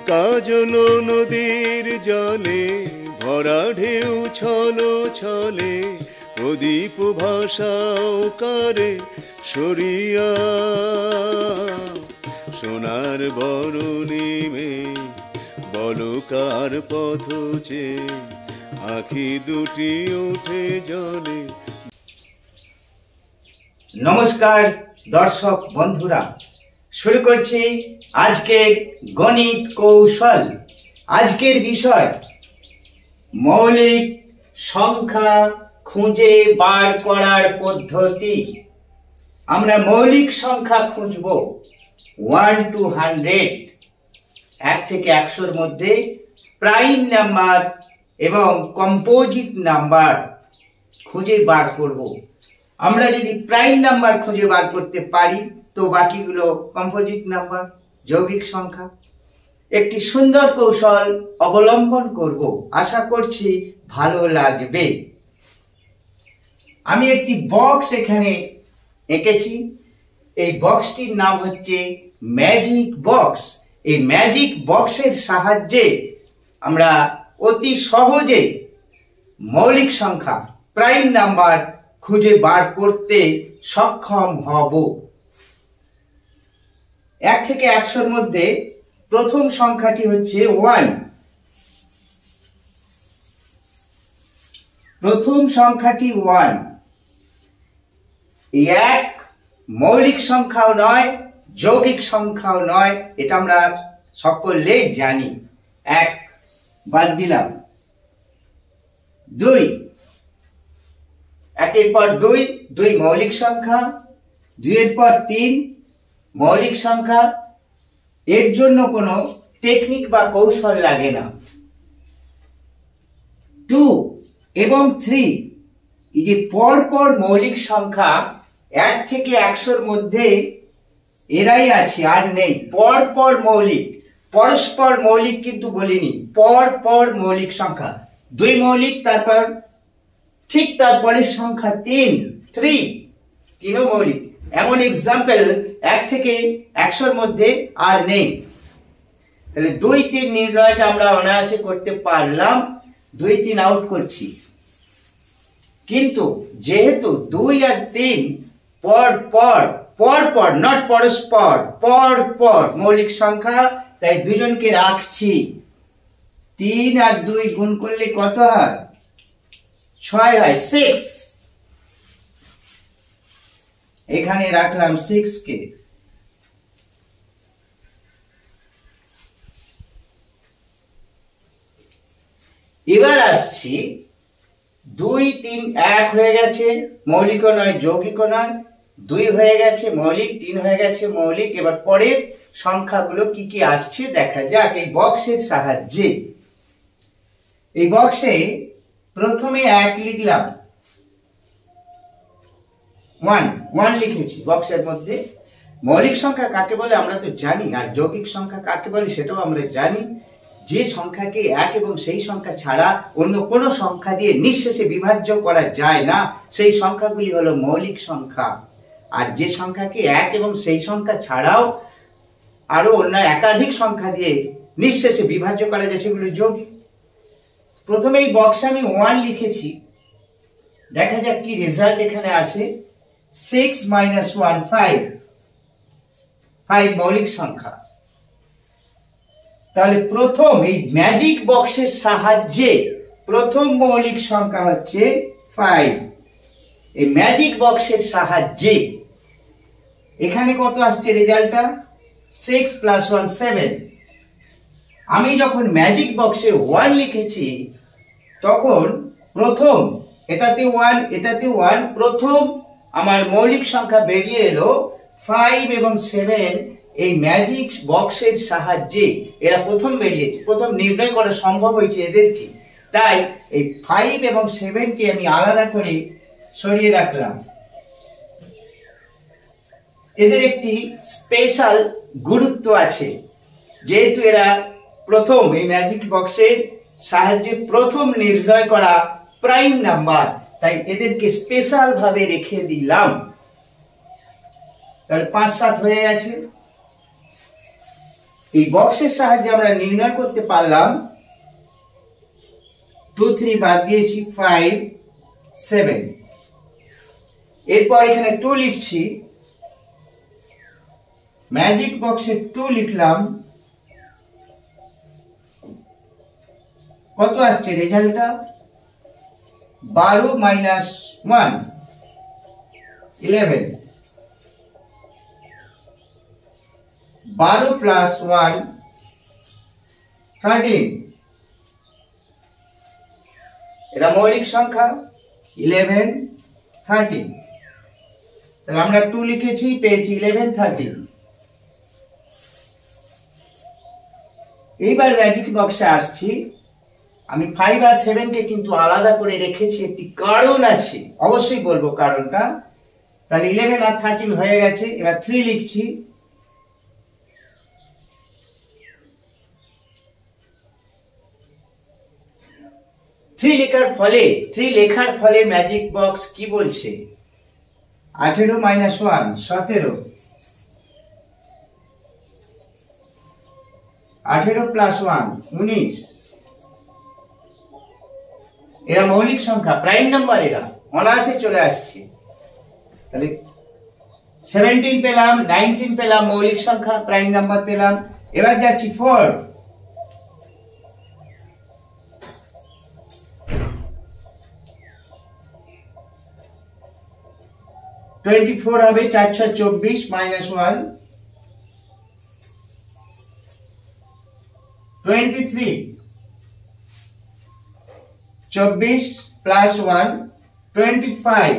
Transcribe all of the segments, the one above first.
কাজল নদীর জলে ভরা ঢেউ ছলো ছলে প্রদীপ ভাষাও কারে সরিয়া সোনার বরণী মে বলো কার পথ চেয়ে আখি দুটি ওঠে জলে। নমস্কার দর্শক বন্ধুরা, শুরু করছি আজকের গণিত কৌশল। আজকের বিষয় মৌলিক সংখ্যা খুঁজে বার করার পদ্ধতি। আমরা মৌলিক সংখ্যা খুঁজব 1 to 100, 1 থেকে 100-র মধ্যে প্রাইম নাম্বার এবং কম্পোজিট নাম্বার খুঁজে বার করব। আমরা যদি প্রাইম নাম্বার খুঁজে বার করতে পারি তো বাকিগুলো কম্পোজিট নাম্বার, যৌগিক সংখ্যা। একটি সুন্দর কৌশল অবলম্বন করব, আশা করছি ভালো লাগবে। আমি একটি বক্স এখানে এঁকেছি। এই বক্সটির নাম হচ্ছে ম্যাজিক বক্স। এই ম্যাজিক বক্সের সাহায্যে আমরা অতি সহজে মৌলিক সংখ্যা, প্রাইম নাম্বার খুঁজে বার করতে সক্ষম হব। 1 থেকে 100-র মধ্যে প্রথম সংখ্যাটি হচ্ছে 1। প্রথম সংখ্যাটি 1। এই 1 মৌলিক সংখ্যাও নয়, যৌগিক সংখ্যাও নয়, এটা আমরা সকলেই জানি। 1 বাদ দিলাম। 2, 1-এর পর 2 মৌলিক সংখ্যা, 2-এর পর 3 মৌলিক সংখ্যা। এর জন্য কোনো টেকনিক বা কৌশল লাগে না। 2 এবং 3 এই যে পরপর মৌলিক সংখ্যা 1 থেকে 100-র মধ্যে এরাই আছে, আর নেই। পরপর মৌলিক, পরস্পর মৌলিক কিন্তু বলিনি, পরপর মৌলিক সংখ্যা। 2 মৌলিক, তারপর ঠিক তারপরের সংখ্যা 3ও মৌলিক। এমন এক্সাম্পল 1 থেকে 100-র মধ্যে আর নেই। তাহলে 2, 3 নির্ণয়টা আমরা অনায়াসে করতে পারলাম। 2, 3 আউট করছি। কিন্তু যেহেতু 2 আর 3 পরপর নট পরস্পর, পরপর মৌলিক সংখ্যা, তাই দুজনকে রাখছি। 3 আর 2 গুণ করলে কত হয়? 6 হয়, 6। এখানে রাখলাম 6 কে। এবার আসছি 2, 3 1 হয়ে গেছে, মৌলিকও নয় যৌগিকও নয়। 2 হয়ে গেছে মৌলিক, 3 হয়ে গেছে মৌলিক। এবার পরের সংখ্যাগুলো কি কি আসছে দেখা যাক এই বক্সের সাহায্যে। এই বক্সে প্রথমে 1 লিখলাম, 1 লিখেছি বক্সের মধ্যে। মৌলিক সংখ্যা কাকে বলে আমরা তো জানি, আর যৌগিক সংখ্যা কাকে বলে সেটাও আমরা জানি। যে সংখ্যাকে 1 এবং সেই সংখ্যা ছাড়া অন্য কোনো সংখ্যা দিয়ে নিঃশেষে বিভাজ্য করা যায় না, সেই সংখ্যাগুলি হলো মৌলিক সংখ্যা। আর যে সংখ্যাকে 1 এবং সেই সংখ্যা ছাড়াও আরো অন্য একাধিক সংখ্যা দিয়ে নিঃশেষে বিভাজ্য করা যায় সেগুলো যৌগিক। প্রথমে এই বক্সে আমি 1 লিখেছি, দেখা যাক কি রেজাল্ট এখানে আসে। 6 - 1 5 মৌলিক সংখ্যা। তাহলে প্রথম এই ম্যাজিক বক্সের সাহায্যে প্রথম মৌলিক সংখ্যা হচ্ছে 5। এই ম্যাজিক বক্সের সাহায্যে এখানে কত আসছে রেজাল্টটা? 6 + 1 7। আমি যখন ম্যাজিক বক্সে 1 লিখেছি তখন প্রথম এটাতে 1 এটাতে 1, প্রথম আমার মৌলিক সংখ্যা বেরিয়ে এলো 5 এবং 7। এই ম্যাজিক বক্সের সাহায্যে এরা প্রথম বেরিয়েছে, প্রথম নির্ণয় করা সম্ভব হয়েছে এদেরকে। তাই এই 5 এবং 7কে আমি আলাদা করে সরিয়ে রাখলাম। এদের একটি স্পেশাল গুরুত্ব আছে, যেহেতু এরা প্রথম এই ম্যাজিক বক্সের সাহায্যে প্রথম নির্ণয় করা প্রাইম নাম্বার, তাই এদেরকে স্পেশাল ভাবে রেখে দিলাম। তাহলে 5 7 হয়ে গেছে। এই বক্সের সাহায্যে আমরা নির্ণয় করতে পারলাম 2 3 বাদ দিয়েছি 5 7। এরপর এখানে 2 লিখছি, ম্যাজিক বক্সে 2 লিখলাম, কত আসছে রেজাল্টটা? 12 মাইনাস 1 11, 12 প্লাস 1 13। এটা মৌলিক সংখ্যা 11 13। তাহলে আমরা 2 লিখেছি, পেয়েছি 11 13। এইবার ম্যাজিক বক্সে আসছি। আমি 5 আর 7 কে কিন্তু আলাদা করে রেখেছি, একটি কারণ আছে, অবশ্যই বলবো কারণটা। তাহলে 11 আর 13 হয়ে গেছে। এবার 3 লিখছি, লেখার ফলে ম্যাজিক বক্স কি বলছে? 18 মাইনাস 1 17, 18 প্লাস 1 19। এরা মৌলিক সংখ্যা, প্রাইম নাম্বার, এরা অনায়াসে চলে আসছে। তাহলে 17 পেলাম, 19 পেলাম, মৌলিক সংখ্যা, প্রাইম নাম্বার পেলাম। এবার যাচ্ছি 4। 24 হবে, 4 6 24 মাইনাস 1 23, 24 প্লাস 1 25।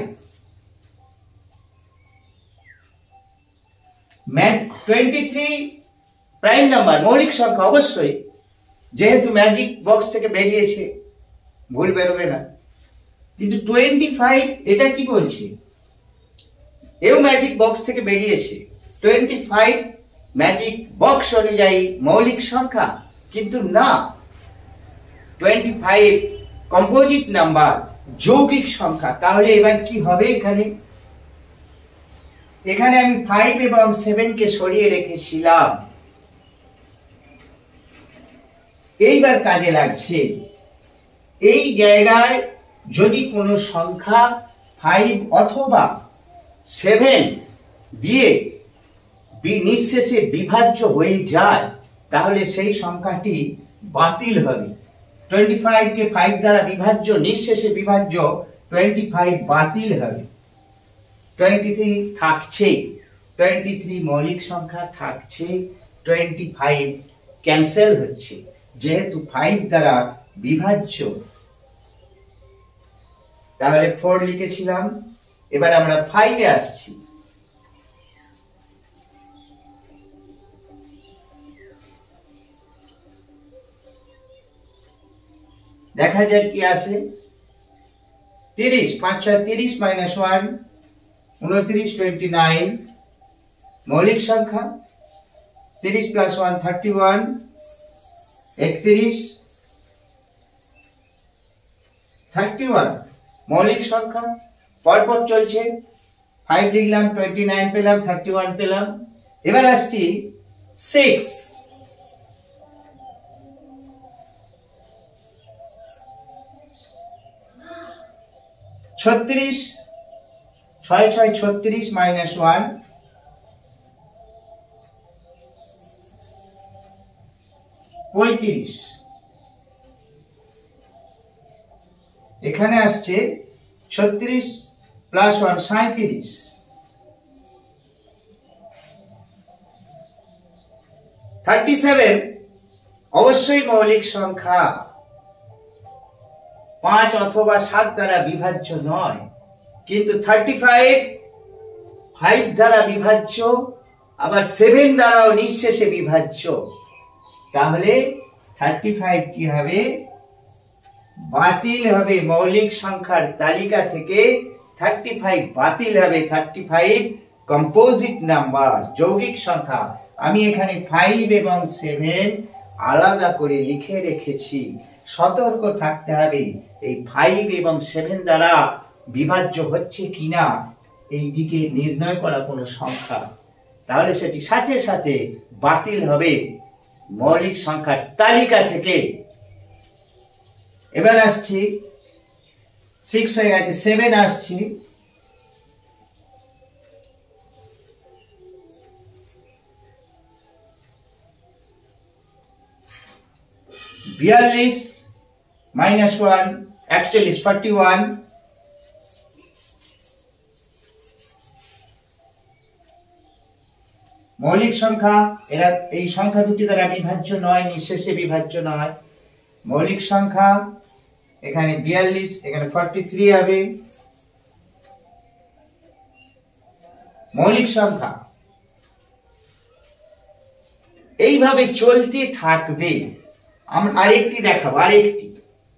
23 প্রাইম নাম্বার, মৌলিক সংখ্যা অবশ্যই, যেহেতু ম্যাজিক বক্স থেকে বেরিয়েছে, ভুল বেরোবে না। কিন্তু 25 এটা কি বলছে? এও ম্যাজিক বক্স থেকে বেরিয়েছে। 25 ম্যাজিক বক্স অনুযায়ী মৌলিক সংখ্যা, কিন্তু না, 25 কম্পোজিট নাম্বার, যৌগিক সংখ্যা। তাহলে এবার কি হবে? এখানে আমি 5 এবং 7 কে সরিয়ে রেখেছিলাম, এইবার কাজে লাগছে। এই জায়গায় যদি কোনো সংখ্যা 5 অথবা 7 দিয়ে নিঃশেষে বিভাজ্য হয়ে যায়, তাহলে সেই সংখ্যাটি বাতিল হবে। 25 কে 5 দ্বারা বিভাজ্য, নিঃশেষে বিভাজ্য 25 বাতিল হবে। 23 থাকছে, 23 মৌলিক সংখ্যা থাকছে, 25 ক্যান্সেল হচ্ছে, যেহেতু 5 দ্বারা বিভাজ্য। তাহলে 4 লিখেছিলাম। এবার আমরা 5 এ আসছি। দেখা যাক কি আসে। 30, 5 6 30 মাইনাস 1 29 29, মৌলিক সংখ্যা। 30 প্লাস 1 31, 31 31, মৌলিক সংখ্যা। পরপর চলছে, 5 লিখলাম, 29 পেলাম, 31 পেলাম। এবার আসছি 6। 36, 6 6 36 মাইনাস 1 35। এখানে আসছে 36 প্লাস 1 37। 37 অবশ্যই মৌলিক সংখ্যা, 5 অথবা 7 দ্বারা বিভাজ্য নয়, কিন্তু 35 5 দ্বারা বিভাজ্য, আবার 7 দ্বারাও নিঃশেষে বিভাজ্য। তাহলে 35 কি হবে? বাতিল হবে। মৌলিক সংখ্যার তালিকা থেকে 35 বাতিল হবে। 35 কম্পোজিট নাম্বার, যৌগিক সংখ্যা। আমি এখানে 5 এবং 7 আলাদা করে লিখে রেখেছি। সতর্ক থাকতে হবে, এই 5 এবং 7 দ্বারা বিভাজ্য হচ্ছে কিনা এই দিকে নির্ণয় করা কোনো সংখ্যা, তাহলে সেটি সাথে সাথে বাতিল হবে। মৌলিক সংখ্যার তালিকা থেকে। এবার আসছি 6 হয়ে গেছে, 7 আসছি। বিয়াল্লিশ -1 41, 41। মৌলিক সংখ্যা এরা এই সংখ্যা দুটি দ্বারা বিভাজ্য নয়, নিঃশেষে বিভাজ্য নয়। মৌলিক সংখ্যা এখানে 42, এখানে 43 হবে। মৌলিক সংখ্যা এইভাবে চলতে থাকবে। আমরা আরেকটি দেখাবো, আরেকটি,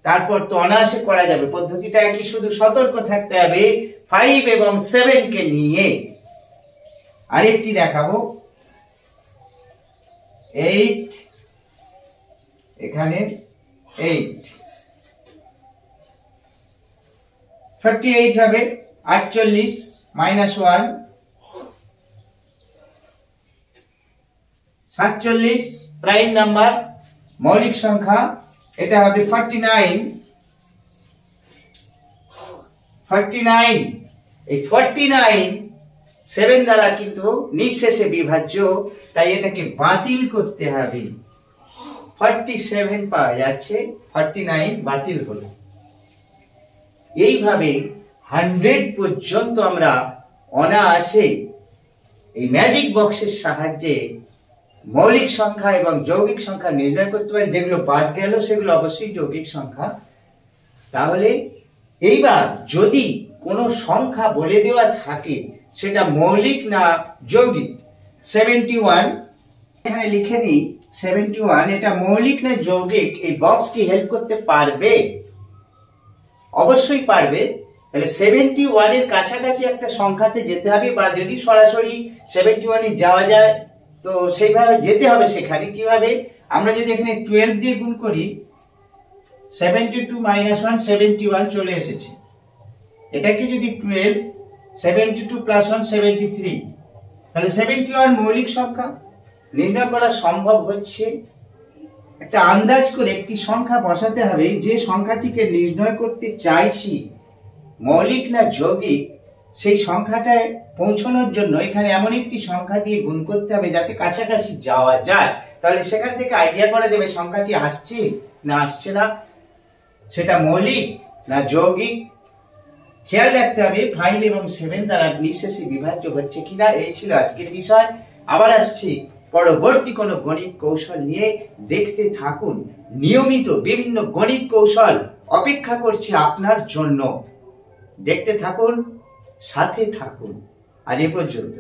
তারপর তো অনায়াসে করা যাবে। পদ্ধতিটা কি, শুধু সতর্ক থাকতে হবে 5 এবং 7 কে নিয়ে। আরেকটি দেখাবো, 8, এখানে 8, 48 হবে। 48 -1 47, প্রাইম নাম্বার। মৌলিক সংখ্যা এটা হবে 49, 49। এই 49 7 দ্বারা কিন্তু নিঃশেষে বিভাজ্য, তাই এটাকে বাতিল করতে হবে। 47 পাওয়া যাচ্ছে, 49 বাতিল হলো। এইভাবে 100 পর্যন্ত আমরা অনায়াসে এই ম্যাজিক বক্সের সাহায্যে মৌলিক সংখ্যা এবং যৌগিক সংখ্যা নির্ণয় করতে পারি। যেগুলো বাদ গেল সেগুলো অবশ্যই যৌগিক সংখ্যা। তাহলে এইবার যদি কোনো সংখ্যা বলে দেওয়া থাকে সেটা মৌলিক না যৌগিক, 71 এখানে লিখে নিই, 71 এটা মৌলিক না যৌগিক, এই বক্স কি হেল্প করতে পারবে? অবশ্যই পারবে। তাহলে 71 এর কাছাকাছি একটা সংখ্যাতে যেতে হবে, বা যদি সরাসরি 71 এ যাওয়া যায় তো সেইভাবে যেতে হবে। সেখানে কিভাবে, আমরা যদি এখানে 12 দিয়ে গুণ করি, 72 -1 71 চলে এসেছে। এটাকে যদি 12, 72 + 1 73, তাহলে 71 মৌলিক সংখ্যা নির্ণয় করা সম্ভব হচ্ছে। একটা আন্দাজ করে একটি সংখ্যা বসাতে হবে, যে সংখ্যাটিকে নির্ণয় করতে চাইছি মৌলিক না যৌগিক, সেই সংখ্যাটায় পৌঁছানোর জন্য এখানে এমন একটি সংখ্যা দিয়ে গুণ করতে হবে যাতে কাছাকাছি যাওয়া যায়। তাহলে সেখান থেকে আইডিয়া করা যাবে সংখ্যাটি আসছে না আসছে না, সেটা মৌলিক না যৌগিক। খেয়াল রাখতে হবে 5 এবং 7 দ্বারা নিঃশেষে বিভাজ্য হচ্ছে কিনা। এই ছিল আজকের বিষয়। আবার আসছি পরবর্তী কোনো গণিত কৌশল নিয়ে। দেখতে থাকুন, নিয়মিত বিভিন্ন গণিত কৌশল অপেক্ষা করছে আপনার জন্য। দেখতে থাকুন, সাথে থাকুন। আজ এ পর্যন্ত।